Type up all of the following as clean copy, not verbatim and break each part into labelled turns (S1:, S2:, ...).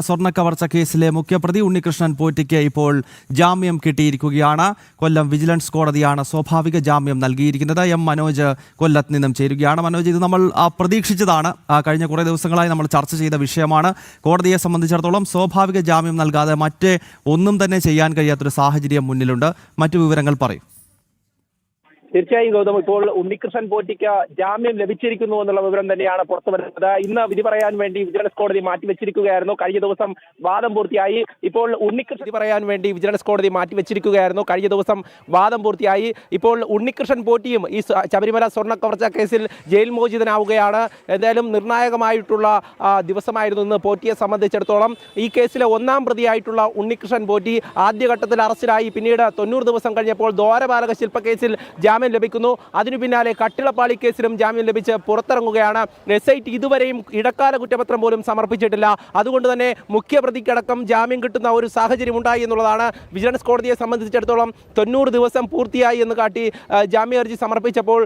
S1: സ്വർണ്ണ കവർച്ച കേസിലെ മുഖ്യപ്രതി ഉണ്ണികൃഷ്ണൻ പോറ്റിക്ക് ഇപ്പോൾ ജാമ്യം കിട്ടിയിരിക്കുകയാണ്. കൊല്ലം വിജിലൻസ് കോടതിയാണ് സ്വാഭാവിക ജാമ്യം നൽകിയിരിക്കുന്നത്. എം മനോജ് കൊല്ലത്ത് നിന്നും ചേരുകയാണ്. മനോജ്, ഇത് നമ്മൾ പ്രതീക്ഷിച്ചതാണ്. കഴിഞ്ഞ കുറേ ദിവസങ്ങളായി നമ്മൾ ചർച്ച ചെയ്ത വിഷയമാണ്. കോടതിയെ സംബന്ധിച്ചിടത്തോളം സ്വാഭാവിക ജാമ്യം നൽകാതെ മറ്റ് ഒന്നും തന്നെ ചെയ്യാൻ കഴിയാത്തൊരു സാഹചര്യം മുന്നിലുണ്ട്. മറ്റു വിവരങ്ങൾ പറയും.
S2: തീർച്ചയായും ഗൗതം, ഇപ്പോൾ ഉണ്ണികൃഷ്ണൻ പോറ്റിക്ക് ജാമ്യം ലഭിച്ചിരിക്കുന്നു എന്നുള്ള വിവരം തന്നെയാണ് പുറത്തു വരുന്നത്. ഇന്ന് വിധി പറയാൻ വേണ്ടി വിജിലൻസ് കോടതി മാറ്റിവെച്ചിരിക്കുകയായിരുന്നു. കഴിഞ്ഞ ദിവസം വാദം പൂർത്തിയായി. ഇപ്പോൾ ഉണ്ണികൃഷ്ണൻ വിധി പറയാൻ വേണ്ടി വിജിലൻസ് കോടതി മാറ്റിവെച്ചിരിക്കുകയായിരുന്നു. കഴിഞ്ഞ ദിവസം വാദം പൂർത്തിയായി. ഇപ്പോൾ ഉണ്ണികൃഷ്ണൻ പോറ്റിയും ഈ ശബരിമല സ്വർണ്ണ കവർച്ച കേസിൽ ജയിൽ മോചിതനാവുകയാണ്. എന്തായാലും നിർണായകമായിട്ടുള്ള ദിവസമായിരുന്നു ഇന്ന് പോറ്റിയെ സംബന്ധിച്ചിടത്തോളം. ഈ കേസിലെ ഒന്നാം പ്രതിയായിട്ടുള്ള ഉണ്ണികൃഷ്ണൻ പോറ്റി ആദ്യഘട്ടത്തിൽ അറസ്റ്റിലായി. പിന്നീട് 90 ദിവസം കഴിഞ്ഞപ്പോൾ ദ്വാരപാലക ശില്പ കേസിൽ ജാമ്യം ലഭിക്കുന്നു. അതിനു പിന്നാലെ കട്ടിളപ്പാളി കേസിലും ജാമ്യം ലഭിച്ച് പുറത്തിറങ്ങുകയാണ്. SIT ഇതുവരെയും ഇടക്കാല കുറ്റപത്രം പോലും സമർപ്പിച്ചിട്ടില്ല. അതുകൊണ്ട് തന്നെ മുഖ്യപ്രതിക്കടക്കം ജാമ്യം കിട്ടുന്ന ഒരു സാഹചര്യം ഉണ്ടായി എന്നുള്ളതാണ്. വിജിലൻസ് കോടതിയെ സംബന്ധിച്ചിടത്തോളം 90 ദിവസം പൂർത്തിയായി എന്ന് കാട്ടി ജാമ്യാർജി സമർപ്പിച്ചപ്പോൾ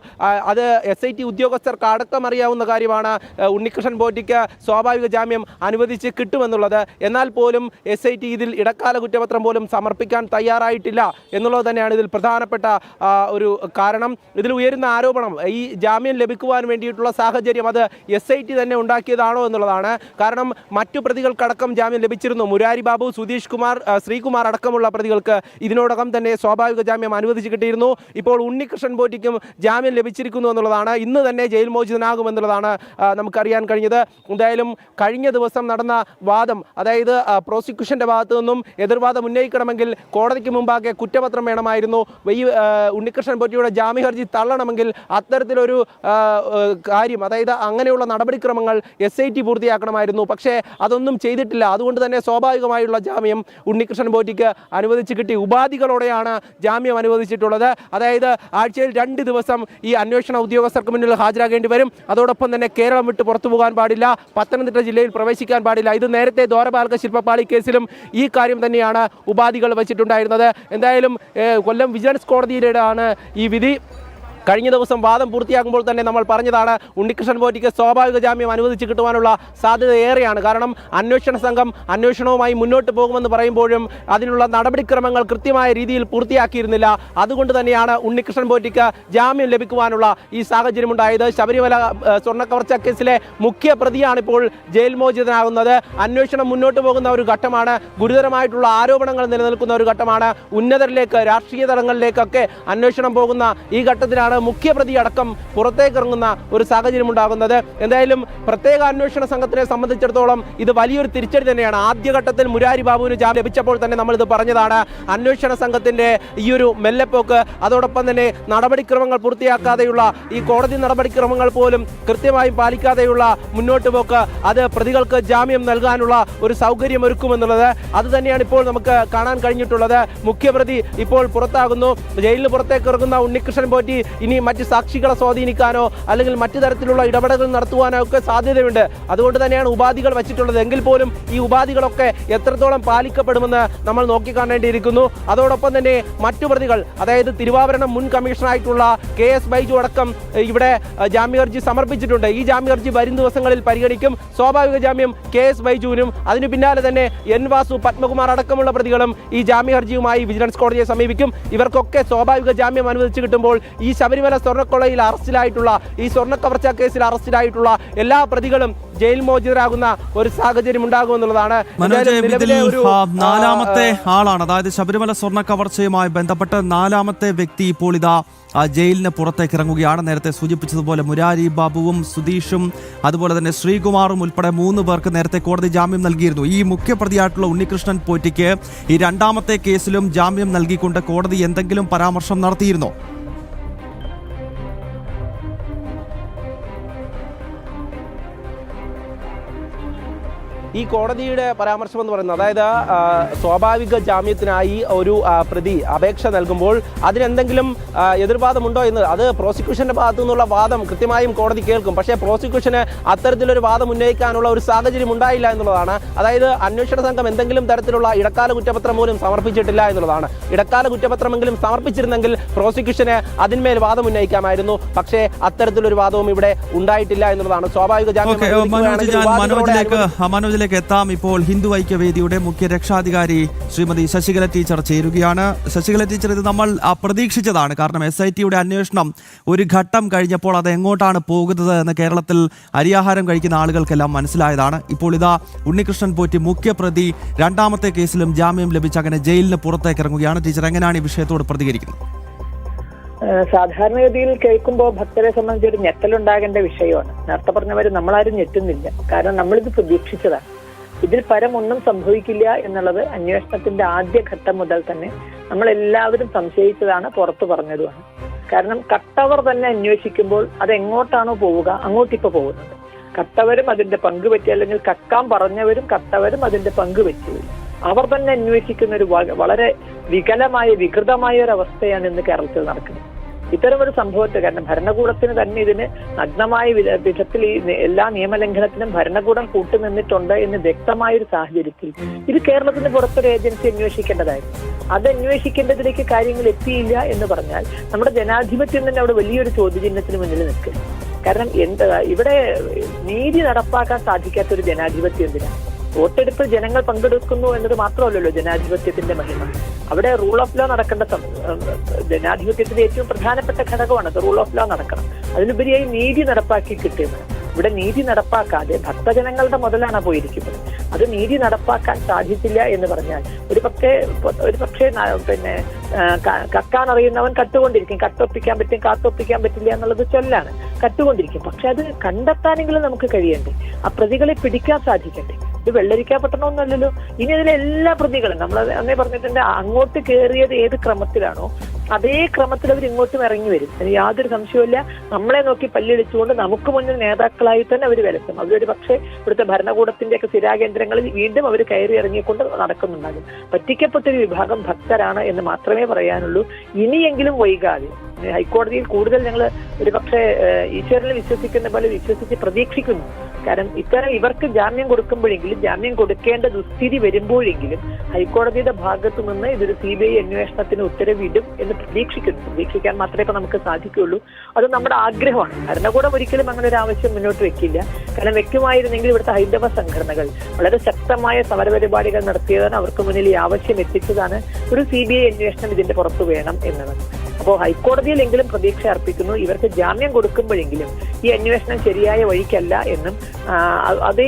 S2: അത് SIT ഉദ്യോഗസ്ഥർക്ക് അടക്കം അറിയാവുന്ന കാര്യമാണ്. ഉണ്ണികൃഷ്ണൻ പോറ്റിക്ക് സ്വാഭാവിക ജാമ്യം അനുവദിച്ച് കിട്ടുമെന്നുള്ളത്. എന്നാൽ പോലും SIT ഇതിൽ ഇടക്കാല കുറ്റപത്രം പോലും സമർപ്പിക്കാൻ തയ്യാറായിട്ടില്ല എന്നുള്ളത് തന്നെയാണ് ഇതിൽ പ്രധാനപ്പെട്ട ഒരു കാരണം. ഇതിൽ ഉയരുന്ന ആരോപണം ഈ ജാമ്യം ലഭിക്കുവാൻ വേണ്ടിയിട്ടുള്ള സാഹചര്യം അത് SIT തന്നെ ഉണ്ടാക്കിയതാണോ എന്നുള്ളതാണ്. കാരണം മറ്റു പ്രതികൾക്കടക്കം ജാമ്യം ലഭിച്ചിരുന്നു. മുരാരി ബാബു, സുധീഷ് കുമാർ, ശ്രീകുമാർ അടക്കമുള്ള പ്രതികൾക്ക് ഇതിനോടകം തന്നെ സ്വാഭാവിക ജാമ്യം അനുവദിച്ച് കിട്ടിയിരുന്നു. ഇപ്പോൾ ഉണ്ണികൃഷ്ണൻ പോറ്റിക്കും ജാമ്യം ലഭിച്ചിരിക്കുന്നു എന്നുള്ളതാണ്. ഇന്ന് തന്നെ ജയിൽ മോചിതനാകുമെന്നുള്ളതാണ് നമുക്കറിയാൻ കഴിഞ്ഞത്. എന്തായാലും കഴിഞ്ഞ ദിവസം നടന്ന വാദം, അതായത് പ്രോസിക്യൂഷന്റെ ഭാഗത്തു നിന്നും എതിർവാദം ഉന്നയിക്കണമെങ്കിൽ കോടതിക്ക് മുമ്പാകെ കുറ്റപത്രം വേണമായിരുന്നു. ഈ ഉണ്ണികൃഷ്ണൻ പോറ്റിയുടെ ജാമ്യ ഹർജി തള്ളണമെങ്കിൽ അത്തരത്തിലൊരു കാര്യം, അതായത് അങ്ങനെയുള്ള നടപടിക്രമങ്ങൾ SIT പൂർത്തിയാക്കണമായിരുന്നു. പക്ഷേ അതൊന്നും ചെയ്തിട്ടില്ല. അതുകൊണ്ട് തന്നെ സ്വാഭാവികമായുള്ള ജാമ്യം ഉണ്ണികൃഷ്ണൻ പോറ്റിക്ക് അനുവദിച്ച് കിട്ടി. ഉപാധികളോടെയാണ് ജാമ്യം അനുവദിച്ചിട്ടുള്ളത്. അതായത് ആഴ്ചയിൽ 2 ദിവസം ഈ അന്വേഷണ ഉദ്യോഗസ്ഥർക്ക് മുന്നിൽ ഹാജരാകേണ്ടി വരും. അതോടൊപ്പം തന്നെ കേരളം വിട്ട് പുറത്തു പോകാൻ പാടില്ല, പത്തനംതിട്ട ജില്ലയിൽ പ്രവേശിക്കാൻ പാടില്ല. ഇത് നേരത്തെ ദ്വാരപാലക ശില്പപാളി കേസിലും ഈ കാര്യം തന്നെയാണ് ഉപാധികൾ വെച്ചിട്ടുണ്ടായിരുന്നത്. എന്തായാലും കൊല്ലം വിജിലൻസ് കോടതിയിലാണ് ഈ വിധി. കഴിഞ്ഞ ദിവസം വാദം പൂർത്തിയാക്കുമ്പോൾ തന്നെ നമ്മൾ പറഞ്ഞതാണ് ഉണ്ണികൃഷ്ണൻ പോറ്റിക്ക് സ്വാഭാവിക ജാമ്യം അനുവദിച്ച് കിട്ടുവാനുള്ള സാധ്യത ഏറെയാണ്. കാരണം അന്വേഷണ സംഘം അന്വേഷണവുമായി മുന്നോട്ട് പോകുമെന്ന് പറയുമ്പോഴും അതിനുള്ള നടപടിക്രമങ്ങൾ കൃത്യമായ രീതിയിൽ പൂർത്തിയാക്കിയിരുന്നില്ല. അതുകൊണ്ട് തന്നെയാണ് ഉണ്ണികൃഷ്ണൻ പോറ്റിക്ക് ജാമ്യം ലഭിക്കുവാനുള്ള ഈ സാഹചര്യം ഉണ്ടായത്. ശബരിമല സ്വർണ്ണ കവർച്ച കേസിലെ മുഖ്യ പ്രതിയാണ് ഇപ്പോൾ ജയിൽ മോചിതനാകുന്നത്. അന്വേഷണം മുന്നോട്ട് പോകുന്ന ഒരു ഘട്ടമാണ്. ഗുരുതരമായിട്ടുള്ള ആരോപണങ്ങൾ നിലനിൽക്കുന്ന ഒരു ഘട്ടമാണ്. ഉന്നതരിലേക്ക്, രാഷ്ട്രീയ തലങ്ങളിലേക്കൊക്കെ അന്വേഷണം പോകുന്ന ഈ ഘട്ടത്തിലാണ് മുഖ്യപ്രതി അടക്കം പുറത്തേക്കിറങ്ങുന്ന ഒരു സാഹചര്യം ഉണ്ടാകുന്നത്. എന്തായാലും പ്രത്യേക അന്വേഷണ സംഘത്തിനെ സംബന്ധിച്ചിടത്തോളം ഇത് വലിയൊരു തിരിച്ചടി തന്നെയാണ്. ആദ്യഘട്ടത്തിൽ മുരാരി ബാബുവിന് ജാമ്യം ലഭിച്ചപ്പോൾ തന്നെ നമ്മളിത് പറഞ്ഞതാണ്. അന്വേഷണ സംഘത്തിന്റെ ഈ ഒരു മെല്ലെപ്പോക്ക്, അതോടൊപ്പം തന്നെ നടപടിക്രമങ്ങൾ പൂർത്തിയാക്കാതെയുള്ള ഈ കോടതി നടപടിക്രമങ്ങൾ പോലും കൃത്യമായും പാലിക്കാതെയുള്ള മുന്നോട്ട് പോക്ക്, അത് പ്രതികൾക്ക് ജാമ്യം നൽകാനുള്ള ഒരു സൗകര്യം ഒരുക്കുമെന്നുള്ളത് അത് തന്നെയാണ് ഇപ്പോൾ നമുക്ക് കാണാൻ കഴിഞ്ഞിട്ടുള്ളത്. മുഖ്യപ്രതി ഇപ്പോൾ പുറത്താകുന്നു. ജയിലിന് പുറത്തേക്ക് ഇറങ്ങുന്ന ഉണ്ണികൃഷ്ണൻ പോറ്റി ഇനി മറ്റ് സാക്ഷികളെ സ്വാധീനിക്കാനോ അല്ലെങ്കിൽ മറ്റു തരത്തിലുള്ള ഇടപെടലുകൾ നടത്തുവാനോ ഒക്കെ സാധ്യതയുണ്ട്. അതുകൊണ്ട് തന്നെയാണ് ഉപാധികൾ വെച്ചിട്ടുള്ളത്. എങ്കിൽ പോലും ഈ ഉപാധികളൊക്കെ എത്രത്തോളം പാലിക്കപ്പെടുമെന്ന് നമ്മൾ നോക്കിക്കാണേണ്ടിയിരിക്കുന്നു. അതോടൊപ്പം തന്നെ മറ്റു പ്രതികൾ, അതായത് തിരുവാഭരണം മുൻ കമ്മീഷണറായിട്ടുള്ള KS ബൈജു അടക്കം ഇവിടെ ജാമ്യഹർജി സമർപ്പിച്ചിട്ടുണ്ട്. ഈ ജാമ്യഹർജി വരും ദിവസങ്ങളിൽ പരിഗണിക്കും. സ്വാഭാവിക ജാമ്യം KS ബൈജുവിനും അതിന് പിന്നാലെ തന്നെ N വാസു, പത്മകുമാർ അടക്കമുള്ള പ്രതികളും ഈ ജാമ്യഹർജിയുമായി വിജിലൻസ് കോടതിയെ സമീപിക്കും. ഇവർക്കൊക്കെ സ്വാഭാവിക ജാമ്യം അനുവദിച്ച് കിട്ടുമ്പോൾ ഈ ശബരിമല സ്വർണ്ണക്കൊള്ളയിൽ അറസ്റ്റിലായിട്ടുള്ള, ഈ സ്വർണ്ണ കവർച്ച കേസിൽ അറസ്റ്റിലായിട്ടുള്ള എല്ലാ പ്രതികളും ജയിൽ മോചിതരാകുന്ന ഒരു സാഹചര്യം ഉണ്ടാകുമെന്നുള്ളതാണ്.
S1: നാലാമത്തെ ആളാണ്, അതായത് ശബരിമല സ്വർണ്ണ കവർച്ചയുമായി ബന്ധപ്പെട്ട് 4ാമത്തെ വ്യക്തി ഇപ്പോൾ ഇതാ ജയിലിന് പുറത്തേക്ക് ഇറങ്ങുകയാണ്. നേരത്തെ സൂചിപ്പിച്ചതുപോലെ മുരാരി ബാബുവും സുധീഷും അതുപോലെ തന്നെ ശ്രീകുമാറും ഉൾപ്പെടെ 3 പേർക്ക് നേരത്തെ കോടതി ജാമ്യം നൽകിയിരുന്നു. ഈ മുഖ്യപ്രതിയായിട്ടുള്ള ഉണ്ണികൃഷ്ണൻ പോറ്റിക്ക് ഈ 2ാമത്തെ കേസിലും ജാമ്യം നൽകിക്കൊണ്ട് കോടതി എന്തെങ്കിലും പരാമർശം നടത്തിയിരുന്നോ?
S2: ഈ കോടതിയുടെ പരാമർശം എന്ന് പറയുന്നത്, അതായത് സ്വാഭാവിക ജാമ്യത്തിനായി ഒരു പ്രതി അപേക്ഷ നൽകുമ്പോൾ അതിനെന്തെങ്കിലും എതിർവാദമുണ്ടോ എന്ന്, അത് പ്രോസിക്യൂഷന്റെ ഭാഗത്തു നിന്നുള്ള വാദം കൃത്യമായും കോടതി കേൾക്കും. പക്ഷേ പ്രോസിക്യൂഷന് അത്തരത്തിലൊരു വാദം ഉന്നയിക്കാനുള്ള ഒരു സാഹചര്യം ഉണ്ടായില്ല എന്നുള്ളതാണ്. അതായത് അന്വേഷണ സംഘം എന്തെങ്കിലും തരത്തിലുള്ള ഇടക്കാല കുറ്റപത്രം പോലും സമർപ്പിച്ചിട്ടില്ല എന്നുള്ളതാണ്. ഇടക്കാല കുറ്റപത്രമെങ്കിലും സമർപ്പിച്ചിരുന്നെങ്കിൽ പ്രോസിക്യൂഷന് അതിന്മേൽ വാദം ഉന്നയിക്കാമായിരുന്നു. പക്ഷേ അത്തരത്തിലൊരു വാദവും ഇവിടെ ഉണ്ടായിട്ടില്ല എന്നുള്ളതാണ്. സ്വാഭാവിക ജാമ്യം
S1: ടീച്ചറിലേക്ക് എത്താം. ഇപ്പോൾ ഹിന്ദു ഐക്യവേദിയുടെ മുഖ്യ രക്ഷാധികാരി ശ്രീമതി ശശികല ടീച്ചർ ചേരുകയാണ്. ശശികല ടീച്ചർ, ഇത് നമ്മൾ പ്രതീക്ഷിച്ചതാണ്. കാരണം SITയുടെ അന്വേഷണം ഒരു ഘട്ടം കഴിഞ്ഞപ്പോൾ അത് എങ്ങോട്ടാണ് പോകുന്നത് എന്ന് കേരളത്തിൽ അരിയാഹാരം കഴിക്കുന്ന ആളുകൾക്കെല്ലാം മനസ്സിലായതാണ്. ഇപ്പോൾ ഇതാ ഉണ്ണികൃഷ്ണൻ പോറ്റി മുഖ്യപ്രതി രണ്ടാമത്തെ കേസിലും ജാമ്യം ലഭിച്ച് അങ്ങനെ ജയിലിന് പുറത്തേക്ക് ഇറങ്ങുകയാണ്. ടീച്ചർ എങ്ങനെയാണ് ഈ വിഷയത്തോട് പ്രതികരിക്കുന്നത്?
S3: സാധാരണഗതിയിൽ കേൾക്കുമ്പോൾ ഭക്തരെ സംബന്ധിച്ച് ഒരു ഞെട്ടലുണ്ടാകേണ്ട വിഷയമാണ്. നേരത്തെ പറഞ്ഞവര് നമ്മളാരും ഞെട്ടുന്നില്ല. കാരണം നമ്മളിത് പ്രതീക്ഷിച്ചതാണ്. ഇതിൽ പരം ഒന്നും സംഭവിക്കില്ല എന്നുള്ളത് അന്വേഷണത്തിന്റെ ആദ്യഘട്ടം മുതൽ തന്നെ നമ്മളെല്ലാവരും സംശയിച്ചതാണ്, പുറത്തു പറഞ്ഞതുമാണ്. കാരണം കട്ടവർ തന്നെ അന്വേഷിക്കുമ്പോൾ അത് എങ്ങോട്ടാണോ പോവുക അങ്ങോട്ടിപ്പോ പോകുന്നത്. കട്ടവരും അതിന്റെ പങ്ക് പറ്റി, അല്ലെങ്കിൽ കക്കാൻ പറഞ്ഞവരും കട്ടവരും അതിന്റെ പങ്ക് വെച്ചു. അവർ തന്നെ അന്വേഷിക്കുന്ന ഒരു വളരെ വികൃതമായ ഒരു അവസ്ഥയാണ് ഇന്ന് കേരളത്തിൽ നടക്കുന്നത്. ഇത്തരം ഒരു സംഭവത്തെ, കാരണം ഭരണകൂടത്തിന് തന്നെ ഇതിന് നഗ്നമായ വിധത്തിൽ ഈ എല്ലാ നിയമലംഘനത്തിനും ഭരണകൂടം കൂട്ടുനിന്നിട്ടുണ്ട് എന്ന് വ്യക്തമായ ഒരു സാഹചര്യത്തിൽ ഇത് കേരളത്തിന് പുറത്തൊരു ഏജൻസി അന്വേഷിക്കേണ്ടതായിരുന്നു. അത് അന്വേഷിക്കേണ്ടതിലേക്ക് കാര്യങ്ങൾ എത്തിയില്ല എന്ന് പറഞ്ഞാൽ നമ്മുടെ ജനാധിപത്യം തന്നെ അവിടെ വലിയൊരു ചോദ്യചിഹ്നത്തിന് മുന്നിൽ നിൽക്കും. കാരണം ഇവിടെ നീതി നടപ്പാക്കാൻ സാധിക്കാത്ത ഒരു ജനാധിപത്യം എന്തിനാണ്? വോട്ടെടുപ്പിൽ ജനങ്ങൾ പങ്കെടുക്കുന്നു എന്നത് മാത്രമല്ലല്ലോ ജനാധിപത്യത്തിന്റെ മഹിമ. അവിടെ റൂൾ ഓഫ് ലോ നടക്കേണ്ട ജനാധിപത്യത്തിന്റെ ഏറ്റവും പ്രധാനപ്പെട്ട ഘടകമാണ്. റൂൾ ഓഫ് ലോ നടക്കണം. അതിലുപരിയായി നീതി നടപ്പാക്കി കിട്ടുന്നത്. ഇവിടെ നീതി നടപ്പാക്കാതെ ഭക്തജനങ്ങളുടെ മുതലാണ് പോയിരിക്കുന്നത്. അത് നീതി നടപ്പാക്കാൻ സാധിച്ചില്ല എന്ന് പറഞ്ഞാൽ ഒരു പക്ഷേ പിന്നെ കക്കാൻ അറിയുന്നവൻ കട്ടുകൊണ്ടിരിക്കും. കട്ടൊപ്പിക്കാൻ പറ്റും, കാത്തൊപ്പിക്കാൻ പറ്റില്ല എന്നുള്ളത് ചൊല്ലാണ്. കട്ടുകൊണ്ടിരിക്കും. പക്ഷെ അത് കണ്ടെത്താനെങ്കിലും നമുക്ക് കഴിയണ്ടേ? ആ പ്രതികളെ പിടിക്കാൻ സാധിക്കണ്ടേ? ഇത് വെള്ളരിക്കപ്പെട്ടണമൊന്നുമല്ലല്ലോ. ഇനി അതിലെ എല്ലാ പ്രതികളും നമ്മൾ അന്നേ പറഞ്ഞിട്ടുണ്ട്, അങ്ങോട്ട് കയറിയത് ഏത് ക്രമത്തിലാണോ അതേ ക്രമത്തിൽ അവർ ഇങ്ങോട്ടും ഇറങ്ങി വരും. അതിന് യാതൊരു സംശയവുമില്ല. നമ്മളെ നോക്കി പല്ലിടിച്ചുകൊണ്ട് നമുക്ക് മുന്നിൽ നേതാക്കളായി തന്നെ അവർ വരത്തും. അവരൊരു പക്ഷേ ഇവിടുത്തെ ഭരണകൂടത്തിന്റെയൊക്കെ സ്ഥിരാകേന്ദ്രങ്ങളിൽ വീണ്ടും അവർ കയറി ഇറങ്ങിക്കൊണ്ട് നടക്കുന്നുണ്ടാകും. പറ്റിക്കപ്പെട്ടൊരു വിഭാഗം ഭക്തരാണ് എന്ന് മാത്രമേ പറയാനുള്ളൂ. ഇനിയെങ്കിലും വൈകാതെ ഹൈക്കോടതിയിൽ കൂടുതൽ ഞങ്ങൾ ഒരു പക്ഷേ ഈശ്വരനെ വിശ്വസിക്കുന്ന പോലെ വിശ്വസിച്ച് പ്രതീക്ഷിക്കുന്നു. കാരണം ഇവർക്ക് ജാമ്യം കൊടുക്കുമ്പോഴെങ്കിലും, ജാമ്യം കൊടുക്കേണ്ട ദുസ്ഥിതി വരുമ്പോഴെങ്കിലും ഹൈക്കോടതിയുടെ ഭാഗത്തു നിന്ന് ഇതൊരു CBI അന്വേഷണത്തിന് ഉത്തരവിടും എന്ന് പ്രതീക്ഷിക്കുന്നു. പ്രതീക്ഷിക്കാൻ മാത്രമേ ഇപ്പൊ നമുക്ക് സാധിക്കുകയുള്ളൂ. അത് നമ്മുടെ ആഗ്രഹമാണ്. ഭരണകൂടം ഒരിക്കലും അങ്ങനെ ഒരു ആവശ്യം മുന്നോട്ട് വെക്കില്ല. കാരണം വെക്കുമായിരുന്നെങ്കിൽ ഇവിടുത്തെ ഹൈന്ദവ സംഘടനകൾ വളരെ ശക്തമായ സമരപരിപാടികൾ നടത്തിയതാണ്. അവർക്ക് മുന്നിൽ ഈ ആവശ്യം എത്തിച്ചതാണ് ഒരു CBI അന്വേഷണം ഇതിന്റെ പുറത്തു വേണം എന്നത്. അപ്പോൾ ഹൈക്കോടതിയിലെങ്കിലും പ്രതീക്ഷ അർപ്പിക്കുന്നു. ഇവർക്ക് ജാമ്യം കൊടുക്കുമ്പോഴെങ്കിലും ഈ അന്വേഷണം ശരിയായ വഴിക്കല്ല എന്നും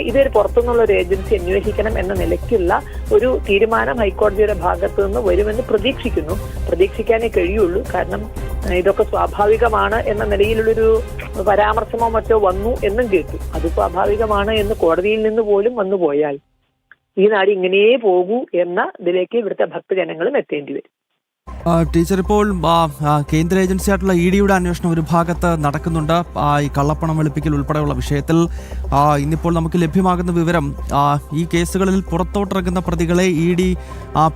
S3: ഇതൊരു പുറത്തുനിന്നുള്ള ഒരു ഏജൻസി അന്വേഷിക്കണം എന്ന നിലയ്ക്കുള്ള ഒരു തീരുമാനം ഹൈക്കോടതിയുടെ ഭാഗത്തു നിന്ന് വരുമെന്ന് പ്രതീക്ഷിക്കുന്നു. പ്രതീക്ഷിക്കാനേ കഴിയുള്ളൂ. കാരണം ഇതൊക്കെ സ്വാഭാവികമാണ് എന്ന നിലയിലുള്ളൊരു പരാമർശമോ മറ്റോ വന്നു എന്നും കേട്ടു. അത് സ്വാഭാവികമാണ് എന്ന് കോടതിയിൽ നിന്ന് പോലും വന്നുപോയാൽ ഈ നാട് ഇങ്ങനെയേ പോകൂ എന്ന ഇതിലേക്ക് ഇവിടുത്തെ ഭക്തജനങ്ങളും എത്തേണ്ടി വരും.
S1: ടീച്ചർ, ഇപ്പോൾ കേന്ദ്ര ഏജൻസിയായിട്ടുള്ള EDയുടെ അന്വേഷണം ഒരു ഭാഗത്ത് നടക്കുന്നുണ്ട്. ഈ കള്ളപ്പണം വെളുപ്പിക്കൽ ഉൾപ്പെടെയുള്ള വിഷയത്തിൽ ഇന്നിപ്പോൾ നമുക്ക് ലഭ്യമാകുന്ന വിവരം ഈ കേസുകളിൽ പുറത്തോട്ടിറങ്ങുന്ന പ്രതികളെ ED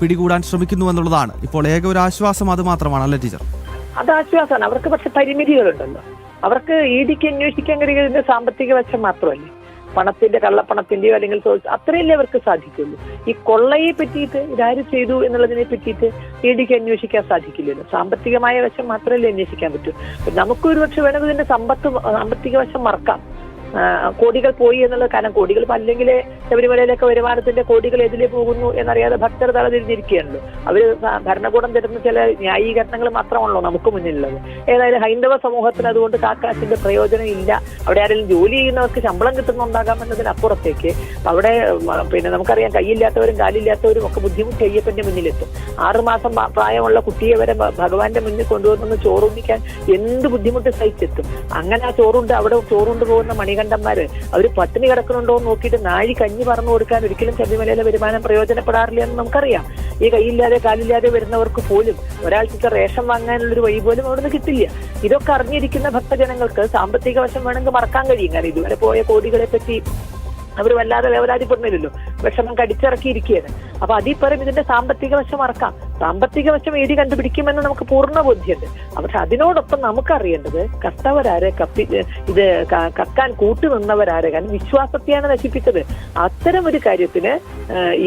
S1: പിടികൂടാൻ ശ്രമിക്കുന്നു എന്നുള്ളതാണ്. ഇപ്പോൾ ഏക ഒരു ആശ്വാസം അത് മാത്രമാണ്, അല്ലേ ടീച്ചർ?
S3: അത് ആശ്വാസമാണ്. അവർക്ക് പക്ഷെ പരിമിതികളുണ്ടല്ലോ. അവർക്ക് EDക്ക് അന്വേഷിക്കാൻ കഴിയുന്ന സാമ്പത്തിക വശം മാത്രമല്ലേ, പണത്തിന്റെ കള്ളപ്പണത്തിന്റെയോ അല്ലെങ്കിൽ അത്രയല്ലേ അവർക്ക് സാധിക്കുള്ളൂ. ഈ കൊള്ളയെ പറ്റിയിട്ട് ഇതാര് ചെയ്തു എന്നുള്ളതിനെ പറ്റിയിട്ട് EDക്ക് അന്വേഷിക്കാൻ സാധിക്കില്ലല്ലോ. സാമ്പത്തികമായ വശം മാത്രമല്ലേ അന്വേഷിക്കാൻ പറ്റൂ. നമുക്കൊരു പക്ഷെ വേണമെങ്കിൽ ഇതിന്റെ സാമ്പത്തിക വശം മറക്കാം. കോടികൾ പോയി എന്നുള്ളത്. കാരണം കോടികൾ അല്ലെങ്കിൽ ശബരിമലയിലൊക്കെ വരുമാനത്തിന്റെ കോടികൾ എതിലേ പോകുന്നു എന്നറിയാതെ ഭക്തർ തലതിരിഞ്ഞിരിക്കുകയാണല്ലോ. അവര് ഭരണകൂടം തരുന്ന ചില ന്യായീകരണങ്ങൾ മാത്രമാണല്ലോ നമുക്ക് മുന്നിലുള്ളത്. ഏതായാലും ഹൈന്ദവ സമൂഹത്തിന് അതുകൊണ്ട് കാശിന്റെ പ്രയോജനം ഇല്ല. അവിടെ ആരെങ്കിലും ജോലി ചെയ്യുന്നവർക്ക് ശമ്പളം കിട്ടുന്നുണ്ടാകാം എന്നതിനപ്പുറത്തേക്ക് അവിടെ പിന്നെ നമുക്കറിയാം, കൈയില്ലാത്തവരും കാലില്ലാത്തവരും ഒക്കെ ബുദ്ധിമുട്ടി അയ്യപ്പന്റെ മുന്നിലെത്തും. 6 മാസം പ്രായമുള്ള കുട്ടിയെ വരെ ഭഗവാന്റെ മുന്നിൽ കൊണ്ടുവന്ന് ചോറുണ്ണിക്കാൻ എന്ത് ബുദ്ധിമുട്ട് സഹിച്ചെത്തും. അങ്ങനെ ആ അവിടെ ചോറുണ്ട് പോകുന്ന മണികണ്ഠന്മാര് അവര് പട്ടിണി കിടക്കുന്നുണ്ടോ എന്ന് നോക്കിയിട്ട് നാഴി കഞ്ഞി പറഞ്ഞു കൊടുക്കാൻ ഒരിക്കലും ശബരിമലയിലെ വരുമാനം പ്രയോജനപ്പെടാറില്ല എന്ന് നമുക്കറിയാം. ഈ കൈയില്ലാതെ കാലില്ലാതെ വരുന്നവർക്ക് പോലും ഒരാൾക്ക് റേഷൻ വാങ്ങാനുള്ളൊരു വഴി പോലും അവിടുന്ന് കിട്ടില്ല. ഇതൊക്കെ അറിഞ്ഞിരിക്കുന്ന ഭക്തജനങ്ങൾക്ക് സാമ്പത്തിക വശം വേണമെങ്കിൽ മറക്കാൻ കഴിയും. കാരണം ഇതുവരെ പോയ കോടികളെ പറ്റി അവർ വല്ലാതെ വേവലാതിപ്പെടുന്നില്ലല്ലോ. വിഷമം കടിച്ചിറക്കിയിരിക്കുകയാണ്. അപ്പൊ അതിൽ പറയും ഇതിന്റെ സാമ്പത്തിക വശം മറക്കാം. സാമ്പത്തിക വശം ED കണ്ടുപിടിക്കുമെന്ന് നമുക്ക് പൂർണ്ണ ബോധ്യമുണ്ട്. പക്ഷെ അതിനോടൊപ്പം നമുക്കറിയേണ്ടത് കട്ടവരാരെ, ഇത് കക്കാൻ കൂട്ടുനിന്നവരാരെ. കാരണം വിശ്വാസത്തെയാണ് നശിപ്പിച്ചത്. അത്തരം ഒരു കാര്യത്തിന്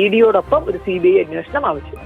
S3: EDയോടൊപ്പം ഒരു CBI അന്വേഷണം ആവശ്യം.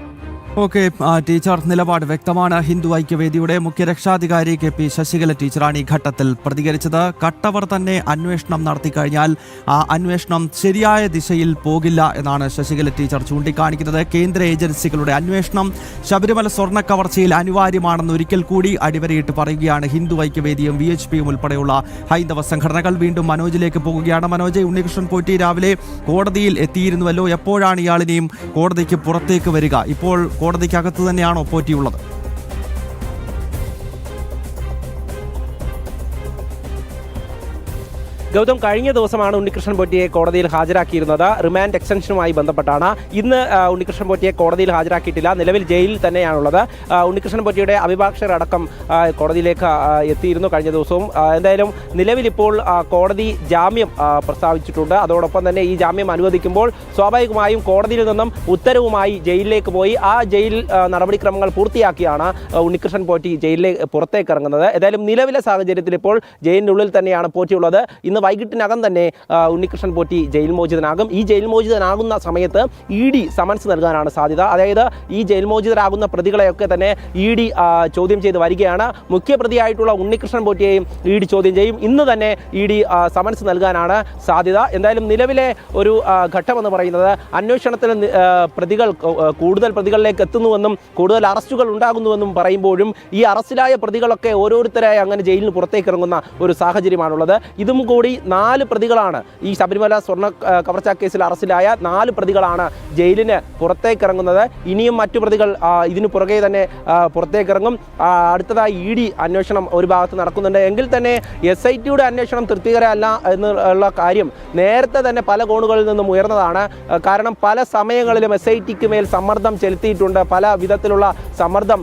S1: ഓക്കെ, ടീച്ചർ നിലപാട് വ്യക്തമാണ്. ഹിന്ദു ഐക്യവേദിയുടെ മുഖ്യ രക്ഷാധികാരി KP ശശികല ടീച്ചറാണ് ഈ ഘട്ടത്തിൽ പ്രതികരിച്ചത്. കട്ടവർ തന്നെ അന്വേഷണം നടത്തിക്കഴിഞ്ഞാൽ ആ അന്വേഷണം ശരിയായ ദിശയിൽ പോകില്ല എന്നാണ് ശശികല ടീച്ചർ ചൂണ്ടിക്കാണിക്കുന്നത്. കേന്ദ്ര ഏജൻസികളുടെ അന്വേഷണം ശബരിമല സ്വർണ്ണ കവർച്ചയിൽ അനിവാര്യമാണെന്ന് ഒരിക്കൽ കൂടി അടിവരയിട്ട് പറയുകയാണ് ഹിന്ദു ഐക്യവേദിയും VHPയും ഉൾപ്പെടെയുള്ള ഹൈന്ദവ സംഘടനകൾ. വീണ്ടും മനോജിലേക്ക് പോകുകയാണ്. മനോജ്, ഉണ്ണികൃഷ്ണൻ പോറ്റി രാവിലെ കോടതിയിൽ എത്തിയിരുന്നുവല്ലോ. എപ്പോഴാണ് ഇയാളിനെയും കോടതിക്ക് പുറത്തേക്ക് വരിക? ഇപ്പോൾ കോടതിക്കകത്ത് തന്നെയാണോ പോറ്റിയുള്ളത്?
S2: ഗൗതം, കഴിഞ്ഞ ദിവസമാണ് ഉണ്ണികൃഷ്ണൻ പോറ്റിയെ കോടതിയിൽ ഹാജരാക്കിയിരുന്നത്. റിമാൻഡ് എക്സ്റ്റൻഷനുമായി ബന്ധപ്പെട്ടാണ്. ഇന്ന് ഉണ്ണികൃഷ്ണൻ പോറ്റിയെ കോടതിയിൽ ഹാജരാക്കിയിട്ടില്ല. നിലവിൽ ജയിലിൽ തന്നെയാണുള്ളത്. ഉണ്ണികൃഷ്ണൻ പോറ്റിയുടെ അഭിഭാഷകരടക്കം കോടതിയിലേക്ക് എത്തിയിരുന്നു കഴിഞ്ഞ ദിവസവും. എന്തായാലും നിലവിൽ ഇപ്പോൾ കോടതി ജാമ്യം പ്രസ്താവിച്ചിട്ടുണ്ട്. അതോടൊപ്പം തന്നെ ഈ ജാമ്യം അനുവദിക്കുമ്പോൾ സ്വാഭാവികമായും കോടതിയിൽ നിന്നും ഉത്തരവുമായി ജയിലിലേക്ക് പോയി ആ ജയിൽ നടപടിക്രമങ്ങൾ പൂർത്തിയാക്കിയാണ് ഉണ്ണികൃഷ്ണൻ പോറ്റി ജയിലിലേക്ക് പുറത്തേക്ക് ഇറങ്ങുന്നത്. ഏതായാലും നിലവിലെ സാഹചര്യത്തിൽ ഇപ്പോൾ ജയിലിനുള്ളിൽ തന്നെയാണ് പോറ്റിയുള്ളത്. ഇന്ന് വൈകിട്ടിനകം തന്നെ ഉണ്ണികൃഷ്ണൻ പോറ്റി ജയിൽ മോചിതനാകും. ഈ ജയിൽ മോചിതനാകുന്ന സമയത്ത് ED സമൻസ് നൽകാനാണ് സാധ്യത. അതായത് ഈ ജയിൽ മോചിതരാകുന്ന പ്രതികളെയൊക്കെ തന്നെ ED ചോദ്യം ചെയ്ത് വരികയാണ്. മുഖ്യപ്രതിയായിട്ടുള്ള ഉണ്ണികൃഷ്ണൻ പോറ്റിയെയും ED ചോദ്യം ചെയ്യും. ഇന്ന് തന്നെ ED സമൻസ് നൽകാനാണ് സാധ്യത. എന്തായാലും നിലവിലെ ഒരു ഘട്ടമെന്ന് പറയുന്നത് അന്വേഷണത്തിൽ പ്രതികൾ കൂടുതൽ പ്രതികളിലേക്ക് എത്തുന്നുവെന്നും കൂടുതൽ അറസ്റ്റുകൾ ഉണ്ടാകുന്നുവെന്നും പറയുമ്പോഴും ഈ അറസ്റ്റിലായ പ്രതികളൊക്കെ ഓരോരുത്തരായി അങ്ങനെ ജയിലിന് പുറത്തേക്ക് ഇറങ്ങുന്ന ഒരു സാഹചര്യമാണുള്ളത്. ഇതും കൂടി 4 പ്രതികളാണ് ഈ ശബരിമല സ്വർണ്ണ കവർച്ചാ കേസിൽ അറസ്റ്റിലായ 4 പ്രതികളാണ് ജയിലിന് പുറത്തേക്ക് ഇറങ്ങുന്നത്. ഇനിയും മറ്റു പ്രതികൾ ഇതിനു പുറകെ തന്നെ പുറത്തേക്കിറങ്ങും. അടുത്തതായി ED അന്വേഷണം ഒരു ഭാഗത്ത് നടക്കുന്നുണ്ട്. എങ്കിൽ തന്നെ SITയുടെ അന്വേഷണം തൃപ്തികരമല്ല എന്നുള്ള കാര്യം നേരത്തെ തന്നെ പല കോണുകളിൽ നിന്നും ഉയർന്നതാണ്. കാരണം പല സമയങ്ങളിലും SITക്ക് മേൽ സമ്മർദ്ദം ചെലുത്തിയിട്ടുണ്ട്. പല വിധത്തിലുള്ള സമ്മർദ്ദം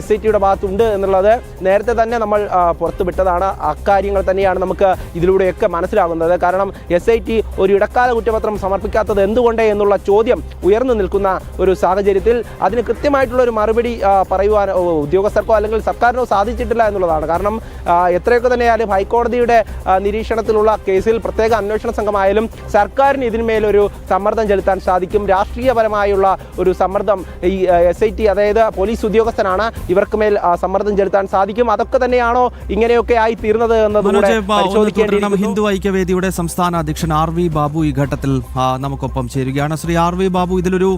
S2: SITയുടെ ഭാഗത്തുണ്ട് എന്നുള്ളത് നേരത്തെ തന്നെ നമ്മൾ പുറത്തുവിട്ടതാണ്. അക്കാര്യങ്ങൾ തന്നെയാണ് നമുക്ക് ഇതിലൂടെയൊക്കെ മനസ്സിലാകുന്നത്. കാരണം SIT ഒരു ഇടക്കാല കുറ്റപത്രം സമർപ്പിക്കാത്തത് എന്തുകൊണ്ട് എന്നുള്ള ചോദ്യം ഉയർന്നു നിൽക്കുന്ന ഒരു സാഹചര്യത്തിൽ അതിന് കൃത്യമായിട്ടുള്ള ഒരു മറുപടി പറയുവാൻ ഉദ്യോഗസ്ഥർക്കോ അല്ലെങ്കിൽ സർക്കാരിനോ സാധിച്ചിട്ടില്ല എന്നുള്ളതാണ്. കാരണം എത്രയൊക്കെ തന്നെയായാലും ഹൈക്കോടതിയുടെ നിരീക്ഷണത്തിലുള്ള കേസിൽ പ്രത്യേക അന്വേഷണ സംഘമായാലും സർക്കാരിന് ഇതിന്മേലൊരു സമ്മർദ്ദം ചെലുത്താൻ സാധിക്കും. രാഷ്ട്രീയപരമായുള്ള ഒരു സമ്മർദ്ദം ഈ SIT അതായത് പോലീസ് ഉദ്യോഗസ്ഥനാണ് ഇവർക്ക് മേൽ സമ്മർദ്ദം ചെലുത്താൻ സാധിക്കും. അതൊക്കെ തന്നെയാണോ ഇങ്ങനെയൊക്കെ ആയി തീർന്നത് എന്നതുകൂടെ പരിശോധിക്കേണ്ടിയിരിക്കുന്നു.
S1: ഹിന്ദു ഐക്യവേദിയുടെ സംസ്ഥാന അധ്യക്ഷൻ RV ബാബു ഈ ഘട്ടത്തിൽ നമുക്കൊപ്പം ചേരുകയാണ്. ശ്രീ RV ബാബു, ഇതിലൊരു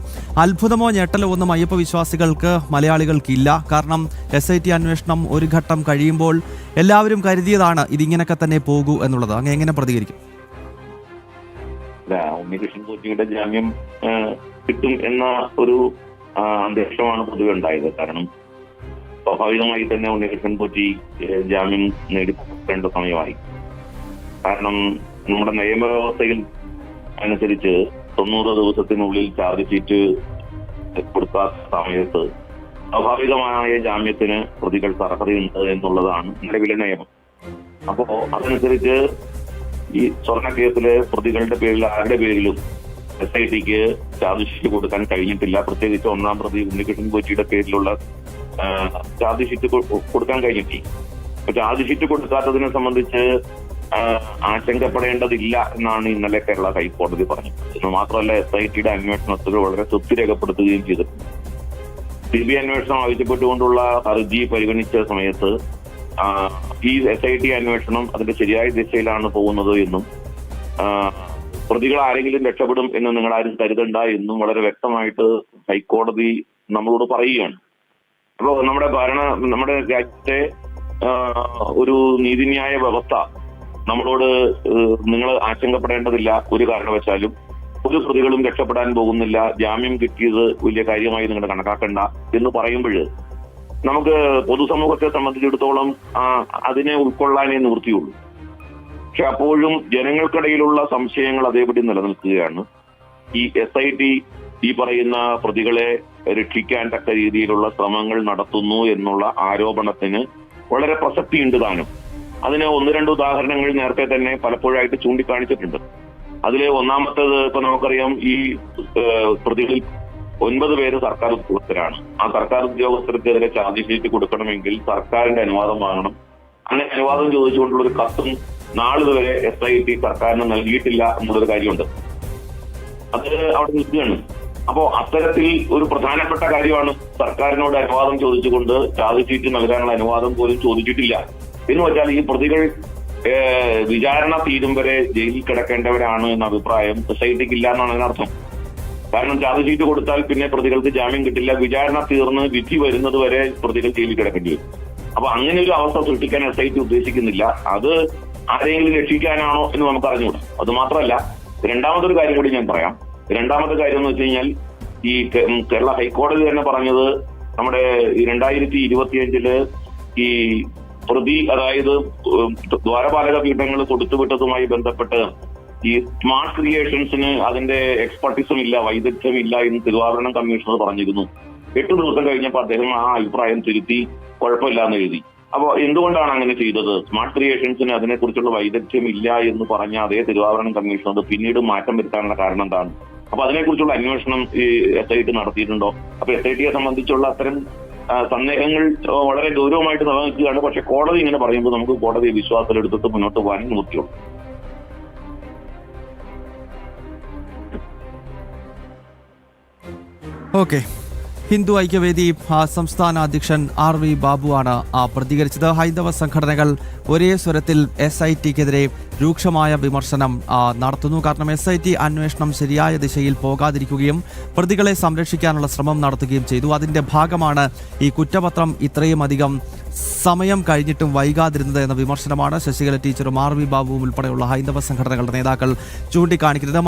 S1: അത്ഭുതമോ ഞെട്ടലോ ഒന്നും അയ്യപ്പ വിശ്വാസികൾക്ക് മലയാളികൾക്കില്ല. കാരണം SIT അന്വേഷണം ഒരു ഘട്ടം കഴിയുമ്പോൾ എല്ലാവരും കരുതിയതാണ് ഇതിങ്ങനൊക്കെ തന്നെ പോകൂ എന്നുള്ളത്. അങ്ങ് എങ്ങനെ പ്രതികരിക്കും?
S4: ഉണ്ണികൃഷ്ണൻ പോറ്റിയുടെ ജാമ്യം കിട്ടും എന്ന ഒരു അന്തരീക്ഷമാണ് പൊതുവെ ഉണ്ടായത്. കാരണം സ്വാഭാവികമായി തന്നെ ഉണ്ണികൃഷ്ണൻ പോറ്റി ജാമ്യം നേടിപ്പോകേണ്ട സമയമായി. കാരണം നമ്മുടെ നിയമവ്യവസ്ഥയിൽ അനുസരിച്ച് 90 ദിവസത്തിനുള്ളിൽ ചാർജ് ഷീറ്റ് കൊടുക്കാത്ത സമയത്ത് സ്വാഭാവികമായ ജാമ്യത്തിന് പ്രതികൾക്ക് അർഹതയുണ്ട് എന്നുള്ളതാണ് നിലവിലെ നിയമം. അപ്പോ അതനുസരിച്ച് ഈ സ്വർണ്ണ കേസിലെ പ്രതികളുടെ പേരിൽ ആരുടെ പേരിലും SITക്ക് ചാർജ് ഷീറ്റ് കൊടുക്കാൻ കഴിഞ്ഞിട്ടില്ല. പ്രത്യേകിച്ച് 1-ാം പ്രതി ഉണ്ണികൃഷ്ണൻ പോറ്റിയുടെ പേരിലുള്ള ചാർജ് ഷീറ്റ് കൊടുക്കാൻ കഴിഞ്ഞിട്ടില്ല. അപ്പൊ ചാർജ് ഷീറ്റ് കൊടുക്കാത്തതിനെ സംബന്ധിച്ച് ആശങ്കപ്പെടേണ്ടതില്ല എന്നാണ് ഇന്നലെ കേരള ഹൈക്കോടതി പറഞ്ഞത്. എന്ന് മാത്രമല്ല SITയുടെ അന്വേഷണത്തിൽ വളരെ തൃപ്തി രേഖപ്പെടുത്തുകയും ചെയ്തിട്ടുണ്ട്. CBI അന്വേഷണം ആവശ്യപ്പെട്ടുകൊണ്ടുള്ള ഹർജി പരിഗണിച്ച സമയത്ത് ഈ SIT അന്വേഷണം അതിന്റെ ശരിയായ ദിശയിലാണ് പോകുന്നത് എന്നും പ്രതികൾ ആരെങ്കിലും രക്ഷപ്പെടും എന്ന് നിങ്ങൾ ആരും കരുതണ്ട എന്നും വളരെ വ്യക്തമായിട്ട് ഹൈക്കോടതി നമ്മളോട് പറയുകയാണ്. അപ്പോൾ നമ്മുടെ രാജ്യത്തെ ഒരു നീതിന്യായ വ്യവസ്ഥ നമ്മളോട് നിങ്ങൾ ആശങ്കപ്പെടേണ്ടതില്ല, ഒരു കാരണവശാലും ഒരു പ്രതികളും രക്ഷപ്പെടാൻ പോകുന്നില്ല, ജാമ്യം കിട്ടിയത് വലിയ കാര്യമായി നിങ്ങൾ കണക്കാക്കണ്ട എന്ന് പറയുമ്പോൾ നമുക്ക് പൊതുസമൂഹത്തെ സംബന്ധിച്ചിടത്തോളം അതിനെ ഉൾക്കൊള്ളാനേ നിവൃത്തിയുള്ളൂ. പക്ഷെ അപ്പോഴും ജനങ്ങൾക്കിടയിലുള്ള സംശയങ്ങൾ അതേപടി നിലനിൽക്കുകയാണ്. ഈ SIT ഈ പറയുന്ന പ്രതികളെ രക്ഷിക്കാൻ തക്ക രീതിയിലുള്ള ശ്രമങ്ങൾ നടത്തുന്നു എന്നുള്ള ആരോപണത്തിന് വളരെ പ്രസക്തിയുണ്ട് താനും. അതിന് 1-2 ഉദാഹരണങ്ങൾ നേരത്തെ തന്നെ പലപ്പോഴായിട്ട് ചൂണ്ടിക്കാണിച്ചിട്ടുണ്ട്. അതിലെ ഒന്നാമത്തേത് ഇപ്പൊ നമുക്കറിയാം, ഈ പ്രതികളിൽ 9 പേര് സർക്കാർ ഉദ്യോഗസ്ഥരാണ്. ആ സർക്കാർ ഉദ്യോഗസ്ഥർക്കെതിരെ ചാർജ് ഷീറ്റ് കൊടുക്കണമെങ്കിൽ സർക്കാരിന്റെ അനുവാദം വാങ്ങണം. അങ്ങനെ അനുവാദം ചോദിച്ചുകൊണ്ടുള്ള ഒരു കത്തും നാളിതുവരെ SIT സർക്കാരിന് നൽകിയിട്ടില്ല എന്നുള്ളൊരു കാര്യമുണ്ട്. അത് അവിടെ നിൽക്കുകയാണ്. അപ്പോ അത്തരത്തിൽ ഒരു പ്രധാനപ്പെട്ട കാര്യമാണ് സർക്കാരിനോട് അനുവാദം ചോദിച്ചുകൊണ്ട് ചാർജ് ഷീറ്റ് നൽകാനുള്ള അനുവാദം പോലും ചോദിച്ചിട്ടില്ല. എന്ന് വെച്ചാൽ ഈ പ്രതികൾ വിചാരണ തീരും വരെ ജയിലിൽ കിടക്കേണ്ടവരാണ് എന്ന അഭിപ്രായം സൊസൈറ്റിക്ക് ഇല്ല എന്നാണ് അതിനർത്ഥം. കാരണം ചാർജ് ഷീറ്റ് കൊടുത്താൽ പിന്നെ പ്രതികൾക്ക് ജാമ്യം കിട്ടില്ല, വിചാരണ തീർന്ന് വിധി വരുന്നത് വരെ പ്രതികൾ ജയിലിൽ കിടക്കേണ്ടി വരും. അപ്പൊ അങ്ങനെ ഒരു അവസ്ഥ സൃഷ്ടിക്കാൻ SIT ഉദ്ദേശിക്കുന്നില്ല. അത് ആരെങ്കിലും രക്ഷിക്കാനാണോ എന്ന് നമുക്ക് അറിഞ്ഞുകൂടാ. അത് മാത്രമല്ല, രണ്ടാമതൊരു കാര്യം കൂടി ഞാൻ പറയാം. രണ്ടാമത്തെ കാര്യം എന്ന് വെച്ച് കഴിഞ്ഞാൽ ഈ കേരള ഹൈക്കോടതി തന്നെ പറഞ്ഞത് നമ്മുടെ 2025 ഈ പ്രതി, അതായത് ദ്വാരപാലക പീഠങ്ങൾ കൊടുത്തുവിട്ടതുമായി ബന്ധപ്പെട്ട് ഈ സ്മാർട്ട് ക്രിയേഷൻസിന് അതിന്റെ എക്സ്പെർട്ടീസും ഇല്ല, വൈദഗ്ധ്യമില്ല എന്ന് തിരുവാഭരണം കമ്മീഷണർ പറഞ്ഞിരുന്നു. 8 ദിവസം കഴിഞ്ഞപ്പോൾ അദ്ദേഹം ആ അഭിപ്രായം തിരുത്തി കുഴപ്പമില്ല എന്ന് എഴുതി. അപ്പോൾ എന്തുകൊണ്ടാണ് അങ്ങനെ ചെയ്തത്? സ്മാർട്ട് ക്രിയേഷൻസിന് അതിനെക്കുറിച്ചുള്ള വൈദഗ്ധ്യം ഇല്ല എന്ന് പറഞ്ഞ അതേ തിരുവാഭരണം കമ്മീഷണർ പിന്നീട് മാറ്റം വരുത്താനുള്ള കാരണം എന്താണ്? അപ്പൊ അതിനെക്കുറിച്ചുള്ള അന്വേഷണം ഈ SIT നടത്തിയിട്ടുണ്ടോ? അപ്പൊ SITയെ സംബന്ധിച്ചുള്ള അത്തരം സന്ദേഹങ്ങൾ വളരെ ഗൗരവമായിട്ട് നിലനിൽക്കുകയാണ്. പക്ഷെ കോടതി ഇങ്ങനെ പറയുമ്പോൾ നമുക്ക് കോടതിയെ വിശ്വാസത്തിലെടുത്തിട്ട് മുന്നോട്ട് പോകാനും നിവൃത്തിയുള്ളൂ.
S1: ഓക്കെ. ഹിന്ദു ഐക്യവേദി സംസ്ഥാന അധ്യക്ഷൻ RV ബാബുവാണ് പ്രതികരിച്ചത്. ഹൈന്ദവ സംഘടനകൾ ഒരേ സ്വരത്തിൽ SITക്കെതിരെ രൂക്ഷമായ വിമർശനം നടത്തുന്നു. കാരണം SIT അന്വേഷണം ശരിയായ ദിശയിൽ പോകാതിരിക്കുകയും പ്രതികളെ സംരക്ഷിക്കാനുള്ള ശ്രമം നടത്തുകയും ചെയ്തു. അതിന്റെ ഭാഗമാണ് ഈ കുറ്റപത്രം ഇത്രയും അധികം സമയം കഴിഞ്ഞിട്ടും വൈകാതിരുന്നത് എന്ന വിമർശനമാണ് ശശികല ടീച്ചറും RV ബാബുവും ഉൾപ്പെടെയുള്ള ഹൈന്ദവ സംഘടനകളുടെ നേതാക്കൾ ചൂണ്ടിക്കാണിക്കുന്നത്.